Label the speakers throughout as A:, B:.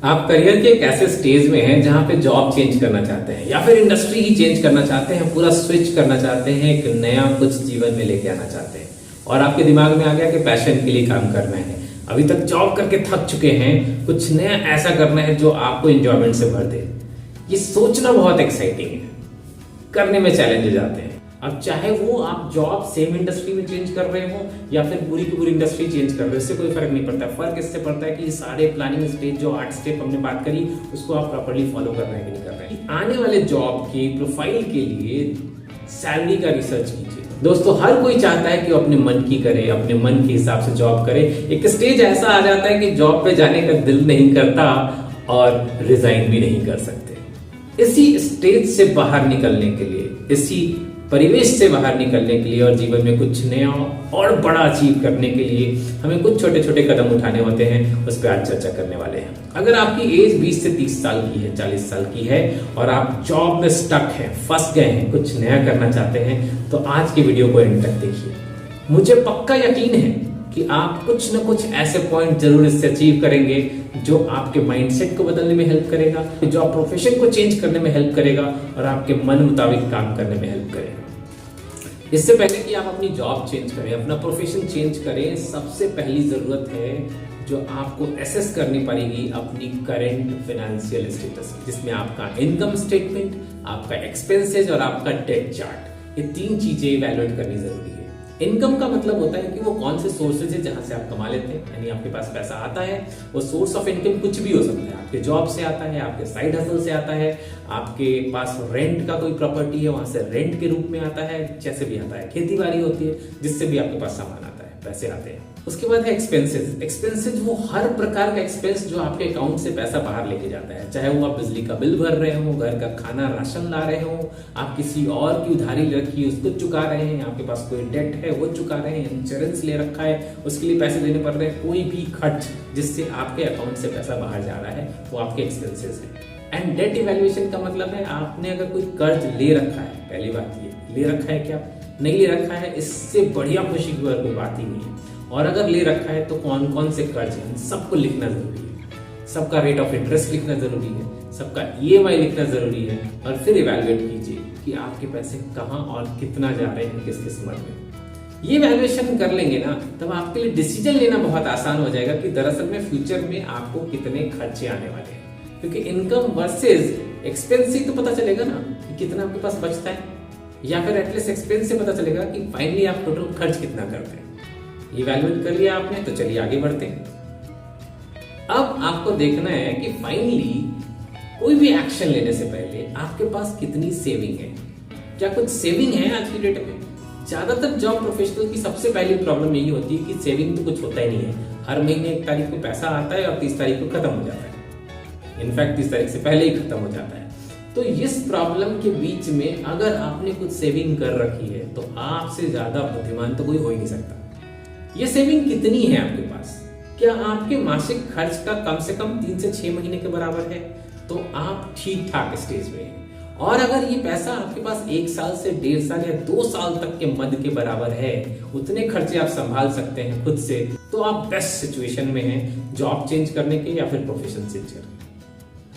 A: आप करियर के एक ऐसे स्टेज में हैं जहां पे जॉब चेंज करना चाहते हैं या फिर इंडस्ट्री ही चेंज करना चाहते हैं, पूरा स्विच करना चाहते हैं, एक नया कुछ जीवन में लेके आना चाहते हैं और आपके दिमाग में आ गया कि पैशन के लिए काम करना है। अभी तक जॉब करके थक चुके हैं, कुछ नया ऐसा करना है जो आपको एंजॉयमेंट से भर दे। ये सोचना बहुत एक्साइटिंग है, करने में चैलेंजेस आते हैं। अब चाहे वो आप जॉब सेम इंडस्ट्री में चेंज कर रहे हो या फिर पूरी की पूरी इंडस्ट्री चेंज कर रहे हो, इससे कोई फर्क नहीं पड़ता। फर्क इससे पड़ता है कि ये सारे प्लानिंग स्टेज जो 8 स्टेप हमने बात करी उसको आप प्रॉपर्ली फॉलो कर रहे हैं कि नहीं कर रहे हैं। आने वाले जॉब की प्रोफाइल के लिए सैलरी का रिसर्च कीजिए। दोस्तों, हर कोई चाहता है कि वो अपने मन की करे, अपने मन के हिसाब से जॉब करे। एक स्टेज ऐसा आ जाता है कि जॉब पे जाने का दिल नहीं करता और रिजाइन भी नहीं कर सकते। इसी स्टेज से बाहर निकलने के लिए, इसी परिवेश से बाहर निकलने के लिए और जीवन में कुछ नया और बड़ा अचीव करने के लिए हमें कुछ छोटे छोटे कदम उठाने होते हैं। उस पर आज चर्चा करने वाले हैं। अगर आपकी एज 20 से 30 साल की है, 40 साल की है और आप जॉब में स्टक हैं, फंस गए हैं, कुछ नया करना चाहते हैं, तो आज की वीडियो को एंड तक देखिए। मुझे पक्का यकीन है कि आप कुछ न कुछ ऐसे पॉइंट जरूर इससे अचीव करेंगे जो आपके माइंडसेट को बदलने में हेल्प करेगा, जो आप प्रोफेशन को चेंज करने में हेल्प करेगा और आपके मन मुताबिक काम करने में हेल्प करेगा। इससे पहले कि आप अपनी जॉब चेंज करें, अपना प्रोफेशन चेंज करें, सबसे पहली जरूरत है जो आपको एसेस करनी पड़ेगी अपनी करंट फाइनेंशियल स्टेटस, जिसमें आपका इनकम स्टेटमेंट, आपका एक्सपेंसेस और आपका डेट चार्ट, ये 3 चीजें इवैल्यूएट करनी जरूरी है। इनकम का मतलब होता है कि वो कौन से सोर्सेज है जहां से आप कमा लेते हैं, यानी आपके पास पैसा आता है। वो सोर्स ऑफ इनकम कुछ भी हो सकता है, आपके जॉब से आता है, आपके साइड हसल से आता है, आपके पास रेंट का कोई प्रॉपर्टी है वहां से रेंट के रूप में आता है, जैसे भी आता है, खेती बाड़ी होती है जिससे भी आपके पास सामान आता है, पैसे आते हैं। उसके बाद है एक्सपेंसेस। एक्सपेंसेस वो हर प्रकार का एक्सपेंस जो आपके अकाउंट से पैसा बाहर लेके जाता है, चाहे वो आप बिजली का बिल भर रहे हो, घर का खाना राशन ला रहे हो, आप किसी और की उधारी रखी है उसको चुका रहे हैं, आपके पास कोई डेट है वो चुका रहे हैं, इंश्योरेंस ले रखा है उसके लिए पैसे देने पड़ रहे हैं, कोई भी खर्च जिससे आपके अकाउंट से पैसा बाहर जा रहा है वो आपके एक्सपेंसेस है। एंड डेट इवैल्यूएशन का मतलब है आपने अगर कोई कर्ज ले रखा है, पहली बात ये, ले रखा है क्या, नहीं ले रखा है, इससे बढ़िया खुशी की कोई बात ही नहीं है। और अगर ले रखा है तो कौन कौन से कर्ज हैं सबको लिखना जरूरी है, सबका रेट ऑफ इंटरेस्ट लिखना जरूरी है, सबका EMI लिखना जरूरी है और फिर इवैल्यूएट कीजिए कि आपके पैसे कहाँ और कितना जा रहे हैं, किस किस मद में। ये वैल्यूएशन कर लेंगे ना, तब आपके लिए डिसीजन लेना बहुत आसान हो जाएगा कि दरअसल में फ्यूचर में आपको कितने खर्चे आने वाले हैं। क्योंकि इनकम वर्सेस एक्सपेंस से तो पता चलेगा ना कि कितना आपके पास बचता है, या फिर एटलीस्ट एक्सपेंस से पता चलेगा कि फाइनली आप टोटल खर्च कितना करते हैं। इवैल्यूएट कर लिया आपने, तो चलिए आगे बढ़ते हैं। अब आपको देखना है कि फाइनली कोई भी एक्शन लेने से पहले आपके पास कितनी सेविंग है, क्या कुछ सेविंग है आज की डेट में। ज्यादातर जॉब प्रोफेशनल की सबसे पहली प्रॉब्लम यही होती है कि सेविंग तो कुछ होता ही नहीं है। हर महीने 1 तारीख को पैसा आता है और 30 तारीख को खत्म हो जाता है, इनफैक्ट 30 तारीख से पहले ही खत्म हो जाता है। तो इस प्रॉब्लम के बीच में अगर आपने कुछ सेविंग कर रखी है तो आपसे ज्यादा बुद्धिमान तो कोई हो ही नहीं सकता। ये सेविंग कितनी है आपके पास, क्या आपके मासिक खर्च का कम से कम 3 से 6 महीने के बराबर है, तो आप ठीक ठाक स्टेज में हैं। और अगर ये पैसा आपके पास 1 साल से 1.5 साल या 2 साल तक के मद के बराबर है, उतने खर्चे आप संभाल सकते हैं खुद से, तो आप बेस्ट सिचुएशन में हैं जॉब चेंज करने के या फिर प्रोफेशन चेंज करने।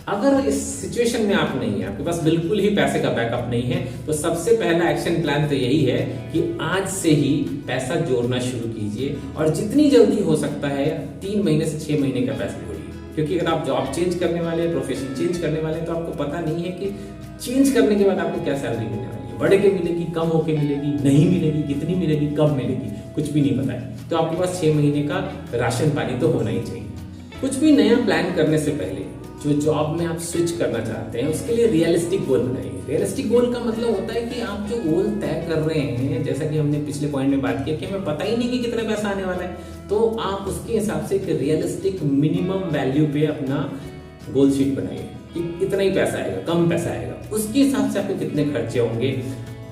A: अगर इस सिचुएशन में आप नहीं है, आपके पास बिल्कुल ही पैसे का बैकअप नहीं है, तो सबसे पहला एक्शन प्लान तो यही है कि आज से ही पैसा जोड़ना शुरू कीजिए और जितनी जल्दी हो सकता है 3 महीने से 6 महीने का पैसा जोड़िए। क्योंकि अगर आप जॉब चेंज करने वाले हैं, प्रोफेशन चेंज करने वाले हैं, तो आपको पता नहीं है कि चेंज करने के बाद आपको क्या सैलरी मिलने वाली है, बढ़ के मिलेगी, कम होके मिलेगी, नहीं मिलेगी, कितनी मिलेगी, कब मिलेगी, कुछ भी नहीं पता है। तो आपके पास 6 महीने का राशन पानी तो होना ही चाहिए। कुछ भी नया प्लान करने से पहले जो जॉब में आप स्विच करना चाहते हैं उसके लिए रियलिस्टिक गोल बनाइए। रियलिस्टिक गोल का मतलब होता है कि आप जो गोल तय कर रहे हैं, जैसा कि हमने पिछले पॉइंट में बात किया कि हमें पता ही नहीं कि कितना पैसा आने वाला है, तो आप उसके हिसाब से एक रियलिस्टिक मिनिमम वैल्यू पे अपना गोल शीट बनाइए कि कितना ही पैसा आएगा, कम पैसा आएगा, उसके हिसाब से आपके कितने खर्चे होंगे,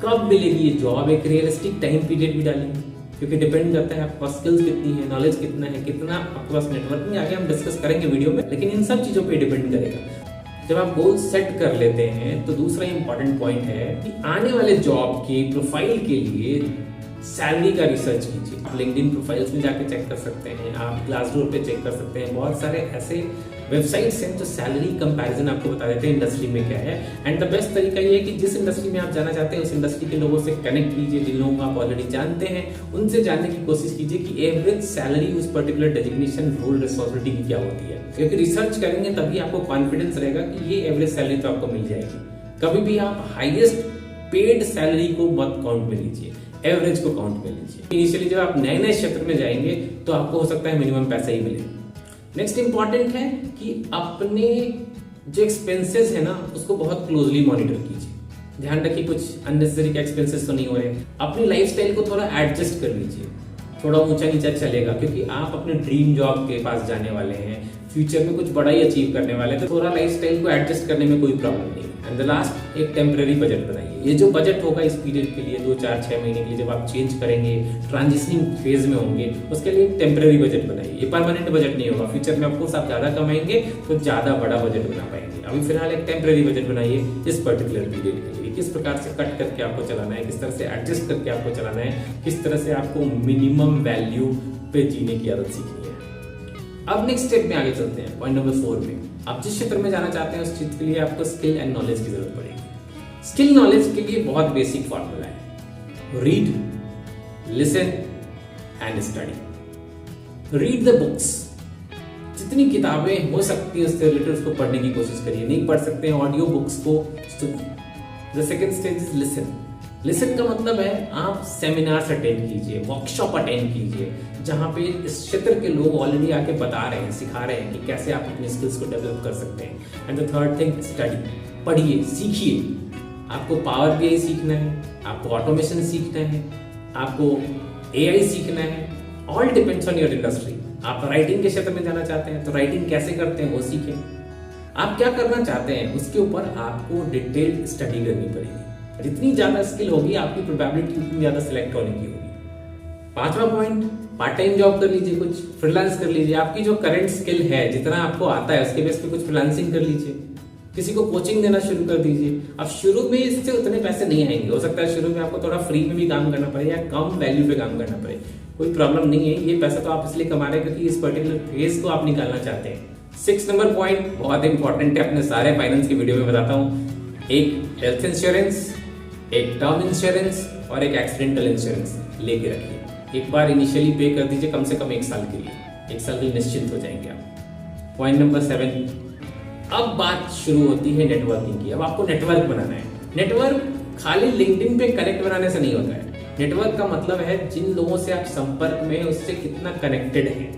A: कब मिलेगी ये जॉब, एक रियलिस्टिक टाइम पीरियड भी डालेंगे। क्योंकि डिपेंड करता है आपके पास स्किल्स कितनी है, नॉलेज कितना है, कितना आपके पास नेटवर्किंग, आगे हम डिस्कस करेंगे वीडियो में, लेकिन इन सब चीजों पे डिपेंड करेगा। जब आप गोल सेट कर लेते हैं तो दूसरा इंपॉर्टेंट पॉइंट है कि आने वाले जॉब की प्रोफाइल के लिए सैलरी का रिसर्च कीजिए। आप लिंक्डइन प्रोफाइल्स में जाके चेक कर सकते हैं, आप ग्लासडोर पे चेक कर सकते हैं, बहुत सारे ऐसे वेबसाइट्स हैं जो सैलरी कंपैरिजन आपको बता देते हैं इंडस्ट्री में क्या है। एंड द बेस्ट तरीका ये है कि जिस इंडस्ट्री में आप जाना चाहते हैं उस इंडस्ट्री के लोगों से कनेक्ट कीजिए, जिन लोगों को आप ऑलरेडी जानते हैं उनसे जानने की कोशिश कीजिए कि एवरेज सैलरी उस पर्टिकुलर डेजिग्नेशन रोल रिस्पॉन्सिबिलिटी की क्या होती है, क्योंकि रिसर्च करेंगे तभी आपको कॉन्फिडेंस रहेगा कि ये एवरेज सैलरी तो आपको मिल जाएगी। कभी भी आप हाईएस्ट पेड सैलरी को मत काउंट में लीजिए, एवरेज को काउंट में लीजिए। इनिशियली जब आप नए नए क्षेत्र में जाएंगे तो आपको हो सकता है मिनिमम पैसा ही मिले। नेक्स्ट इंपॉर्टेंट है कि अपने जो एक्सपेंसेस है ना उसको बहुत क्लोजली मॉनिटर कीजिए। ध्यान रखिए कुछ अननेसेसरी एक्सपेंसेस तो नहीं हो रहे। अपनी लाइफस्टाइल को थोड़ा एडजस्ट कर लीजिए, थोड़ा ऊंचा नीचा चलेगा, क्योंकि आप अपने ड्रीम जॉब के पास जाने वाले हैं, फ्यूचर में कुछ बड़ा ही अचीव करने वाले हैं, तो थोड़ा लाइफस्टाइल को एडजस्ट करने में कोई प्रॉब्लम नहीं। एंड द लास्ट, एक टेम्पररी बजट बनाइए। ये जो बजट होगा इस पीरियड के लिए 2-4-6 महीने के लिए जब आप चेंज करेंगे, ट्रांजिशनिंग फेज में होंगे, उसके लिए एक टेम्पररी बजट बनाइए। ये परमानेंट बजट नहीं होगा। फ्यूचर में आपको आप ज्यादा कमाएंगे तो ज्यादा बड़ा बजट बना पाएंगे। अभी फिलहाल एक टेम्पररी बजट बनाइए इस पर्टिकुलर पीरियड के लिए। किस प्रकार से कट करके आपको चलाना है, किस तरह से एडजस्ट करके आपको चलाना है, किस तरह से आपको मिनिमम वैल्यू पे जीने की आदत सीखनी है। अब नेक्स्ट स्टेप में आगे चलते हैं, पॉइंट नंबर 4 में। आप जिस क्षेत्र में जाना चाहते हैं उस चीज के लिए आपको स्किल एंड नॉलेज की जरूरत पड़ेगी। स्किल नॉलेज के लिए बहुत बेसिक फॉर्मूला है, read, listen and study. Read the books, जितनी किताबें हो सकती है उससे रिलेटेड उसको पढ़ने की कोशिश करिए। नहीं पढ़ सकते हैं ऑडियो बुक्स को सुनिए। The second stage is listen. Listen का मतलब है आप सेमिनार्स अटेंड कीजिए, वर्कशॉप अटेंड कीजिए, जहां पे इस क्षेत्र के लोग ऑलरेडी आके बता रहे हैं, सिखा रहे हैं कि कैसे आप अपने स्किल्स को डेवलप कर सकते हैं। And the third thing, study. पढ़िए, सीखिए। आपको पावर बीआई सीखना है, आपको ऑटोमेशन सीखना है, आपको एआई सीखना है। All depends on your industry. आप राइटिंग के क्षेत्र में जाना चाहते हैं तो राइटिंग कैसे करते हैं वो सीखें। आप क्या करना चाहते हैं उसके ऊपर आपको डिटेल्ड स्टडी करनी पड़ेगी। जितनी ज्यादा स्किल होगी आपकी प्रोबेबिलिटी उतनी ज्यादा सिलेक्ट होने की होगी। 5वां पॉइंट, पार्ट टाइम जॉब कर लीजिए, कुछ फ्रीलांस कर लीजिए। आपकी जो करंट स्किल है, जितना आपको आता है उसके बेस पे कुछ फ्रीलांसिंग कर लीजिए। किसी को कोचिंग देना शुरू कर दीजिए। अब शुरू में इससे उतने पैसे नहीं आएंगे, हो सकता है शुरू में आपको थोड़ा फ्री में भी काम करना पड़े या कम वैल्यू पे काम करना पड़े, कोई प्रॉब्लम नहीं है। ये पैसा तो आप इसलिए कमा रहे हैं क्योंकि इस पर्टिकुलर फेज को आप निकालना चाहते हैं। 6 नंबर पॉइंट बहुत इंपॉर्टेंट है, अपने सारे फाइनेंस की वीडियो में बताता हूँ। एक हेल्थ इंश्योरेंस, एक टर्म इंश्योरेंस और एक एक्सीडेंटल इंश्योरेंस लेके रखिए। एक बार इनिशियली पे कर दीजिए, कम से कम 1 साल के लिए। 1 साल के लिए निश्चिंत हो जाएंगे आप। पॉइंट नंबर 7, अब बात शुरू होती है नेटवर्किंग की। अब आपको नेटवर्क बनाना है। नेटवर्क खाली लिंक्डइन पे कनेक्ट बनाने से नहीं होता है। नेटवर्क का मतलब है जिन लोगों से आप संपर्क में हैं उससे कितना कनेक्टेड हैं।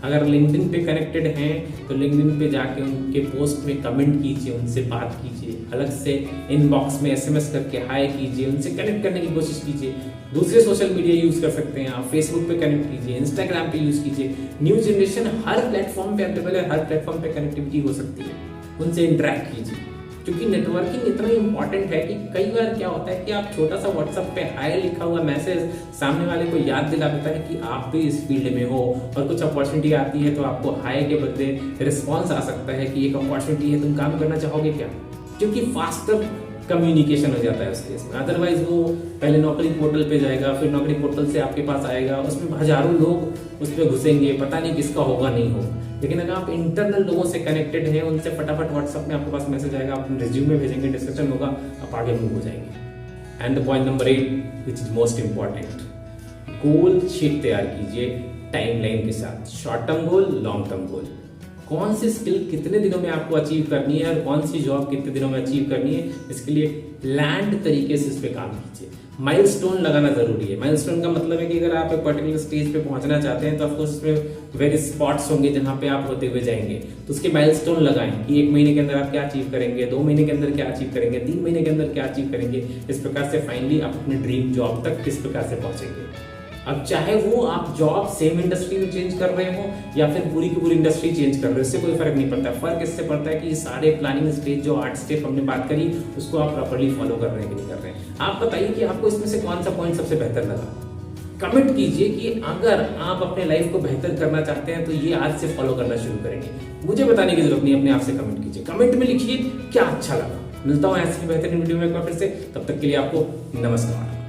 A: अगर लिंक्डइन पे कनेक्टेड हैं तो लिंक्डइन पे जाके उनके पोस्ट में कमेंट कीजिए, उनसे बात कीजिए, अलग से इनबॉक्स में SMS करके हाय कीजिए, उनसे कनेक्ट करने की कोशिश कीजिए। दूसरे सोशल मीडिया यूज कर सकते हैं आप, फेसबुक पे कनेक्ट कीजिए, इंस्टाग्राम पे यूज कीजिए। न्यू जनरेशन हर प्लेटफॉर्म पे अवेलेबल है, हर प्लेटफॉर्म पे कनेक्टिविटी हो सकती है, उनसे इंटरेक्ट कीजिए। क्योंकि नेटवर्किंग इतना इंपॉर्टेंट है कि कई बार क्या होता है कि आप छोटा सा व्हाट्सएप पे हाय लिखा हुआ मैसेज सामने वाले को याद दिला देता है कि आप भी इस फील्ड में हो और कुछ अपॉर्चुनिटी आती है तो आपको हाय के बदले रिस्पॉन्स आ सकता है कि एक अपॉर्चुनिटी है, तुम काम करना चाहोगे क्या। क्योंकि फास्टर कम्युनिकेशन हो जाता है उस केस में। अदरवाइज वो पहले नौकरी पोर्टल पे जाएगा, फिर नौकरी पोर्टल से आपके पास आएगा, उसमें हजारों लोग उस पर घुसेंगे, पता नहीं किसका होगा नहीं होगा। लेकिन अगर आप इंटरनल लोगों से कनेक्टेड हैं, उनसे फटाफट व्हाट्सएप में आपके पास मैसेज आएगा, आप रिज्यूमे भेजेंगे, डिस्कशन होगा, आप आगे मूव हो जाएंगे। And the point number 8 which is most important, goal sheet तैयार कीजिए टाइमलाइन के साथ। Short term goal, long term goal. कौन सी स्किल कितने दिनों में आपको अचीव करनी है और कौन सी जॉब कितने दिनों में अचीव करनी है, इसके लिए प्लान्ड तरीके से इस पे काम कीजिए। माइलस्टोन लगाना जरूरी है। माइलस्टोन का मतलब है कि अगर आप एक पर्टिकुलर स्टेज पे पहुंचना चाहते हैं तो ऑफ कोर्स उसमें वेरियस स्पॉट्स होंगे जहां पे आप होते हुए जाएंगे, तो उसके माइलस्टोन लगाएं कि 1 महीने के अंदर आप क्या अचीव करेंगे, 2 महीने के अंदर क्या अचीव करेंगे, 3 महीने के अंदर क्या अचीव करेंगे। इस प्रकार से फाइनली आप अपने ड्रीम जॉब तक किस प्रकार से पहुंचेंगे। अब चाहे वो आप जॉब सेम इंडस्ट्री में चेंज कर रहे हो या फिर पूरी की पूरी इंडस्ट्री चेंज कर रहे हो, इससे कोई फर्क नहीं पड़ता। फर्क इससे पड़ता है कि ये सारे प्लानिंग स्टेज जो 8 स्टेप हमने बात करी उसको आप प्रॉपर्ली फॉलो कर रहे हैं कि नहीं कर रहे हैं। आप बताइए कि आपको इसमें से कौन सा पॉइंट सबसे बेहतर लगा। कमेंट कीजिए कि अगर आप अपने लाइफ को बेहतर करना चाहते हैं तो ये आज से फॉलो करना शुरू करेंगे। मुझे बताने की जरूरत नहीं, अपने आप से कमेंट कीजिए। कमेंट में लिखिए क्या अच्छा लगा। मिलता हूं ऐसी बेहतरीन वीडियो में एक बार फिर से, तब तक के लिए आपको नमस्कार।